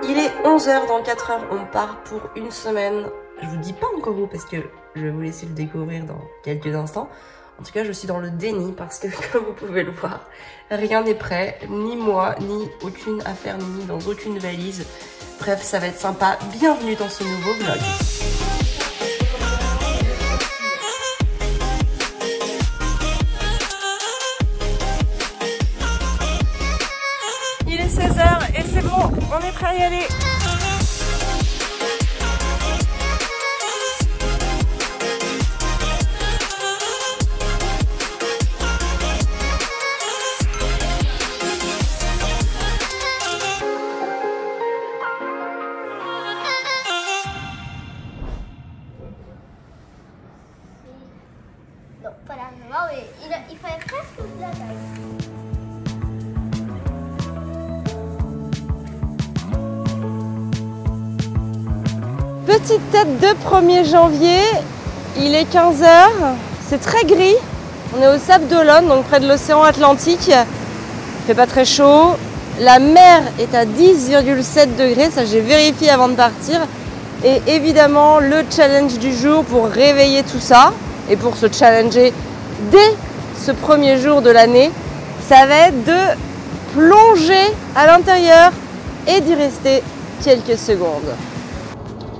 Il est 11h, dans 4 heures, on part pour une semaine. Je vous dis pas encore où parce que je vais vous laisser le découvrir dans quelques instants. En tout cas, je suis dans le déni parce que, comme vous pouvez le voir, rien n'est prêt, ni moi, ni aucune affaire, ni dans aucune valise. Bref, ça va être sympa. Bienvenue dans ce nouveau vlog. Il est 16h et c'est bon, on est prêt à y aller. Non, pas largement, mais il fallait presque la taille. Petite tête de 1er janvier, il est 15h, c'est très gris. On est au Sable d'Olonne, donc près de l'océan Atlantique. Il fait pas très chaud. La mer est à 10,7 degrés, ça j'ai vérifié avant de partir. Et évidemment, le challenge du jour pour réveiller tout ça et pour se challenger dès ce premier jour de l'année, ça va être de plonger à l'intérieur et d'y rester quelques secondes.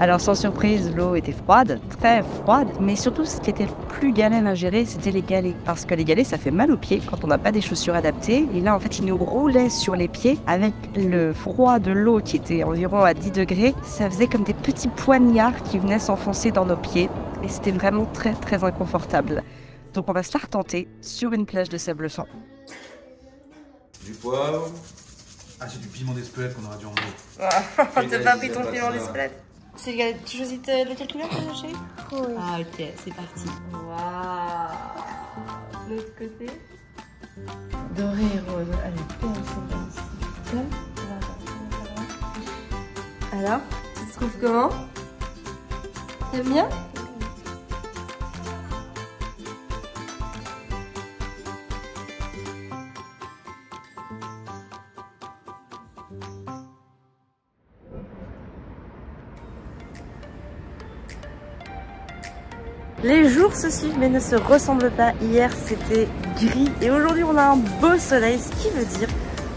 Alors sans surprise, l'eau était froide, très froide, mais surtout ce qui était le plus galère à gérer, c'était les galets. Parce que les galets, ça fait mal aux pieds quand on n'a pas des chaussures adaptées. Et là, en fait, je nous roulais sur les pieds avec le froid de l'eau qui était environ à 10 degrés. Ça faisait comme des petits poignards qui venaient s'enfoncer dans nos pieds. Et c'était vraiment très, très inconfortable. Donc on va se la retenter sur une plage de sable fin. Du poivre. Ah, c'est du piment d'Espelette qu'on aurait dû enlever. T'as pas pris ton piment d'Espelette? C'est lequel? Tu choisis lequel couleur, chérie? Oui. Ah ok, c'est parti. Waouh. L'autre côté. Doré et rose. Allez, alors, tu te trouves comment? T'aimes bien? Les jours se suivent mais ne se ressemblent pas. Hier c'était gris et aujourd'hui on a un beau soleil, ce qui veut dire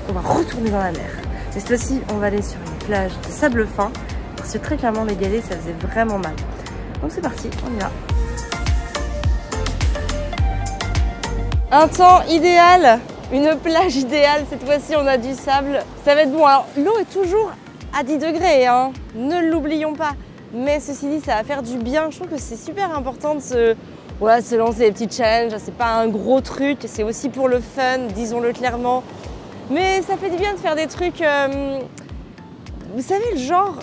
qu'on va retourner dans la mer. Mais cette fois-ci on va aller sur une plage de sable fin parce que très clairement les galets ça faisait vraiment mal. Donc c'est parti, on y va. Un temps idéal, une plage idéale, cette fois-ci on a du sable, ça va être bon. Alors l'eau est toujours à 10 degrés, hein. Ne l'oublions pas. Mais ceci dit, ça va faire du bien. Je trouve que c'est super important de se lancer des petits challenges. C'est pas un gros truc, c'est aussi pour le fun, disons-le clairement. Mais ça fait du bien de faire des trucs... vous savez, le genre,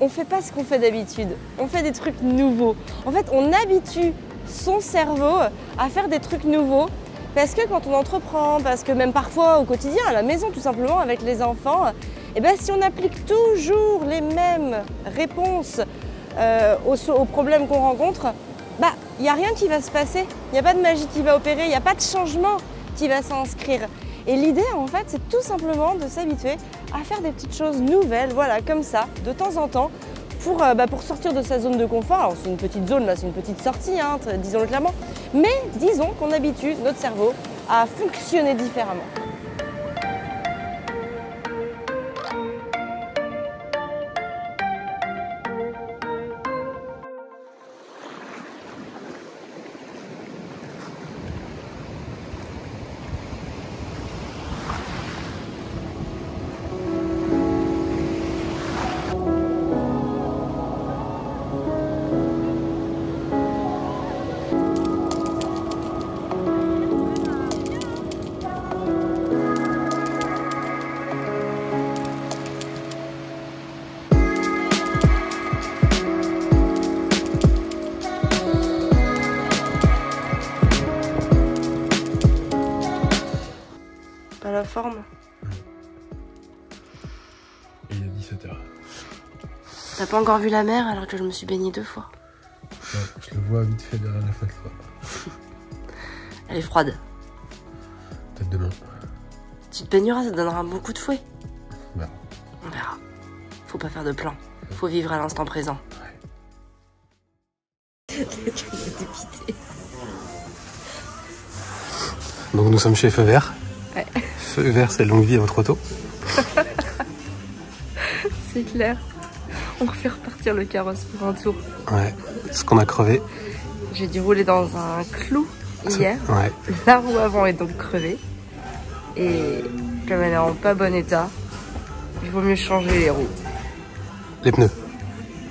on fait pas ce qu'on fait d'habitude. On fait des trucs nouveaux. En fait, on habitue son cerveau à faire des trucs nouveaux. Parce que quand on entreprend, parce que même parfois au quotidien, à la maison tout simplement, avec les enfants, et ben, si on applique toujours les mêmes réponses aux problèmes qu'on rencontre, bah, il n'y a rien qui va se passer, il n'y a pas de magie qui va opérer, il n'y a pas de changement qui va s'inscrire. Et l'idée, en fait, c'est tout simplement de s'habituer à faire des petites choses nouvelles, voilà, comme ça, de temps en temps, pour sortir de sa zone de confort. Alors, c'est une petite zone, là, c'est une petite sortie, hein, disons-le clairement, mais disons qu'on habitue notre cerveau à fonctionner différemment. La forme. Il est 17h. T'as pas encore vu la mer alors que je me suis baignée 2 fois. Ouais, je le vois vite fait derrière la fenêtre. Elle est froide. Peut-être demain. Tu te baigneras, ça te donnera un bon coup de fouet. Bah. On verra. faut pas faire de plan. Faut vivre à l'instant présent. Donc nous sommes chez Feu Vert. Ouais. Feu Vert, c'est longue vie à votre auto. C'est clair. On refait repartir le carrosse pour un tour. Ouais, ce qu'on a crevé. J'ai dû rouler dans un clou hier. Ouais. La roue avant est donc crevée. Et comme elle est en pas bon état, il vaut mieux changer les roues. Les pneus.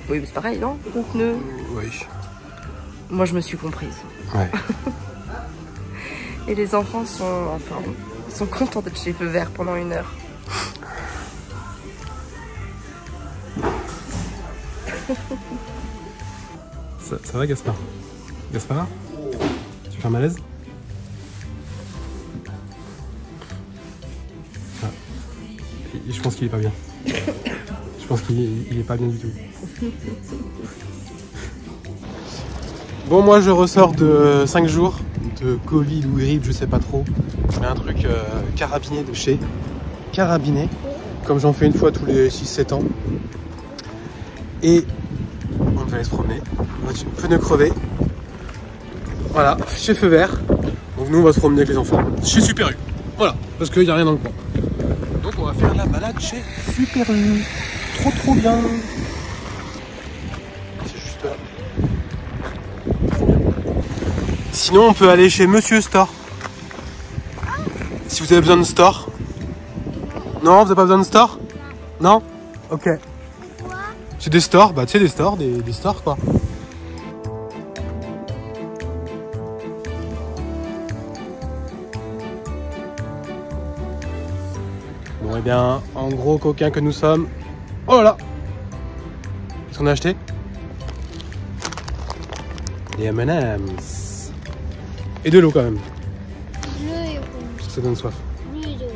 Oui, mais c'est pareil, non? Les pneus. Oui. Moi, je me suis comprise. Ouais. Et les enfants sont contents d'être chez Feu Vert pendant 1 heure. Ça va, Gaspard? Gaspard? Tu fais un malaise? Ah. Je pense qu'il est pas bien. Je pense qu'il est pas bien du tout. Bon, moi je ressors de 5 jours de Covid ou grippe, je sais pas trop. Mais un truc carabiné de chez Carabiné, comme j'en fais une fois tous les 6-7 ans. Et on va aller se promener. Pneu crevé. Voilà, chez Feu Vert. Donc nous on va se promener avec les enfants chez Super U. Voilà, parce qu'il n'y a rien dans le coin. Donc on va faire la balade chez Super U. Trop bien. C'est juste là. Trop bien. Sinon on peut aller chez Monsieur Store. Si vous avez besoin de store. Non, vous n'avez pas besoin de store? Non? Ok. C'est des stores, bah tu sais des stores, des stores quoi. Bon et bien, en gros coquins que nous sommes. Oh là là! Qu'est-ce qu'on a acheté? Des M&M's. Et de l'eau quand même. Bleu et rouge. Parce que ça donne soif. Bleu et rouge.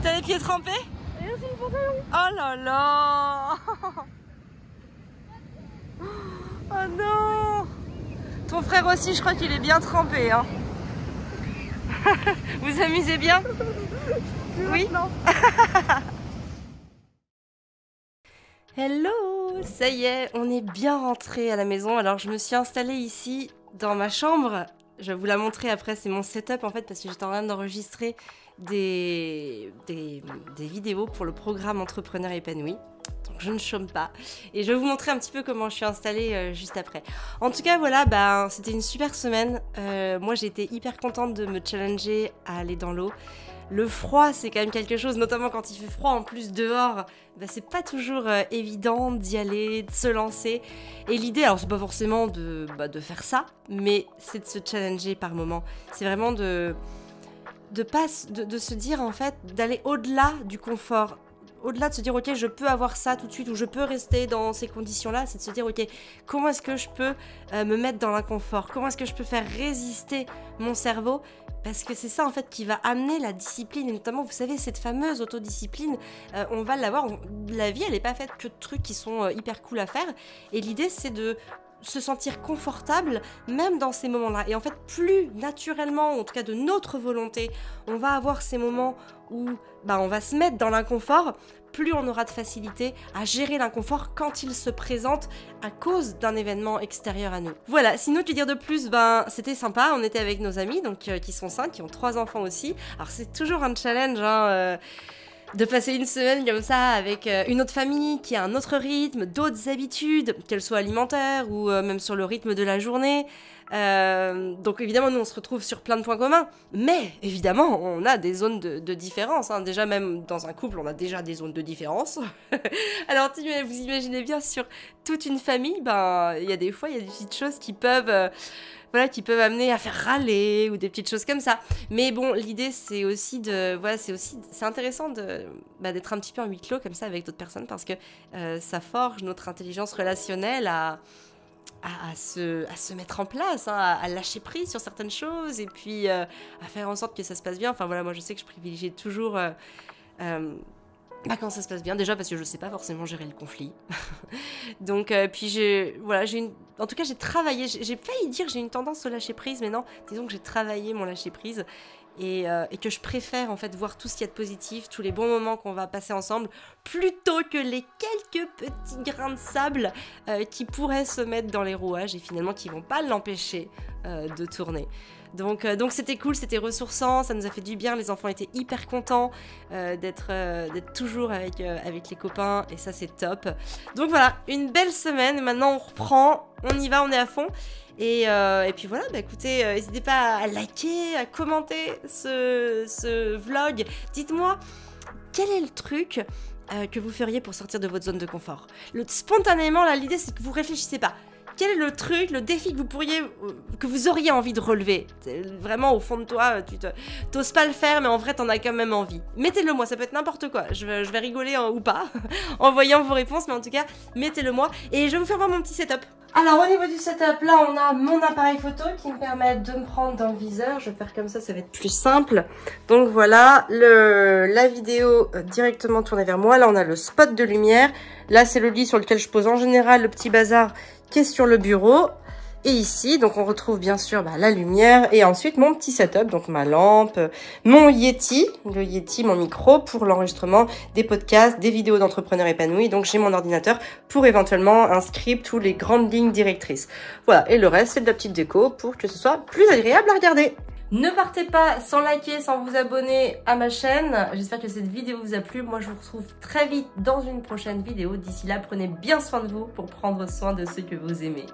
T'as les pieds trempés? Oh là là! Oh non! Ton frère aussi, je crois qu'il est bien trempé, hein. Vous amusez bien? Oui? Non. Hello! Ça y est, on est bien rentré à la maison. Alors je me suis installée ici dans ma chambre. Je vais vous la montrer après, c'est mon setup en fait parce que j'étais en train d'enregistrer des vidéos pour le programme Entrepreneur épanoui. Donc je ne chôme pas. Et je vais vous montrer un petit peu comment je suis installée juste après. En tout cas, voilà, bah, c'était une super semaine. Moi, j'ai été hyper contente de me challenger à aller dans l'eau. Le froid, c'est quand même quelque chose, notamment quand il fait froid en plus dehors, bah, c'est pas toujours évident d'y aller, de se lancer. Et l'idée, alors c'est pas forcément de faire ça, mais c'est de se challenger par moment. C'est vraiment de se dire en fait, d'aller au-delà du confort. Au-delà de se dire, ok, je peux avoir ça tout de suite, ou je peux rester dans ces conditions-là, c'est de se dire, ok, comment est-ce que je peux me mettre dans l'inconfort? Comment est-ce que je peux faire résister mon cerveau? Parce que c'est ça, en fait, qui va amener la discipline, et notamment, vous savez, cette fameuse autodiscipline, on va l'avoir. La vie, elle n'est pas faite que de trucs qui sont hyper cool à faire, et l'idée, c'est de se sentir confortable même dans ces moments-là. Et en fait, plus naturellement, en tout cas de notre volonté, on va avoir ces moments où on va se mettre dans l'inconfort, plus on aura de facilité à gérer l'inconfort quand il se présente à cause d'un événement extérieur à nous. Voilà, sinon que dire de plus, c'était sympa, on était avec nos amis, donc qui sont 5, qui ont 3 enfants aussi. Alors c'est toujours un challenge, de passer une semaine comme ça avec une autre famille qui a un autre rythme, d'autres habitudes, qu'elles soient alimentaires ou même sur le rythme de la journée. Donc évidemment, nous on se retrouve sur plein de points communs, mais évidemment, on a des zones de différence. Hein. Déjà, même dans un couple, on a déjà des zones de différence. Alors, vous imaginez bien, sur toute une famille, il y a des fois, il y a des petites choses qui peuvent... qui peuvent amener à faire râler ou des petites choses comme ça. Mais bon, l'idée c'est aussi c'est intéressant d'être un petit peu en huis clos comme ça avec d'autres personnes parce que ça forge notre intelligence relationnelle à se mettre en place, hein, à lâcher prise sur certaines choses et puis à faire en sorte que ça se passe bien. Enfin voilà, moi je sais que je privilégie toujours quand ça se passe bien, déjà parce que je sais pas forcément gérer le conflit. Donc puis en tout cas j'ai travaillé, j'ai failli dire que j'ai une tendance au lâcher prise, mais non, disons que j'ai travaillé mon lâcher prise. Et que je préfère en fait voir tout ce qu'il y a de positif, tous les bons moments qu'on va passer ensemble, plutôt que les quelques petits grains de sable qui pourraient se mettre dans les rouages et finalement qui vont pas l'empêcher de tourner. Donc c'était cool, c'était ressourçant, ça nous a fait du bien, les enfants étaient hyper contents d'être toujours avec les copains et ça c'est top. Donc voilà, une belle semaine, maintenant on reprend, on y va, on est à fond. Et puis voilà, bah écoutez, n'hésitez pas à liker, à commenter ce vlog. Dites-moi, quel est le truc que vous feriez pour sortir de votre zone de confort? Spontanément, là, l'idée c'est que vous réfléchissez pas. Quel est le truc, le défi que vous auriez envie de relever? Vraiment, au fond de toi, tu t'oses pas le faire, mais en vrai, t'en as quand même envie. Mettez-le moi, ça peut être n'importe quoi. Je vais rigoler ou pas en voyant vos réponses, mais en tout cas, mettez-le moi. Et je vais vous faire voir mon petit setup. Alors, au niveau du setup, là, on a mon appareil photo qui me permet de me prendre dans le viseur. Je vais faire comme ça va être plus simple. Donc voilà, la vidéo directement tournée vers moi. Là, on a le spot de lumière. Là, c'est le lit sur lequel je pose en général le petit bazar qui est sur le bureau. Et ici, donc on retrouve bien sûr la lumière et ensuite mon petit setup, donc ma lampe, mon Yeti, le Yeti, mon micro pour l'enregistrement des podcasts, des vidéos d'entrepreneurs épanouis. Donc j'ai mon ordinateur pour éventuellement un script ou les grandes lignes directrices. Voilà, et le reste c'est de la petite déco pour que ce soit plus agréable à regarder. Ne partez pas sans liker, sans vous abonner à ma chaîne. J'espère que cette vidéo vous a plu. Moi, je vous retrouve très vite dans une prochaine vidéo. D'ici là, prenez bien soin de vous pour prendre soin de ceux que vous aimez.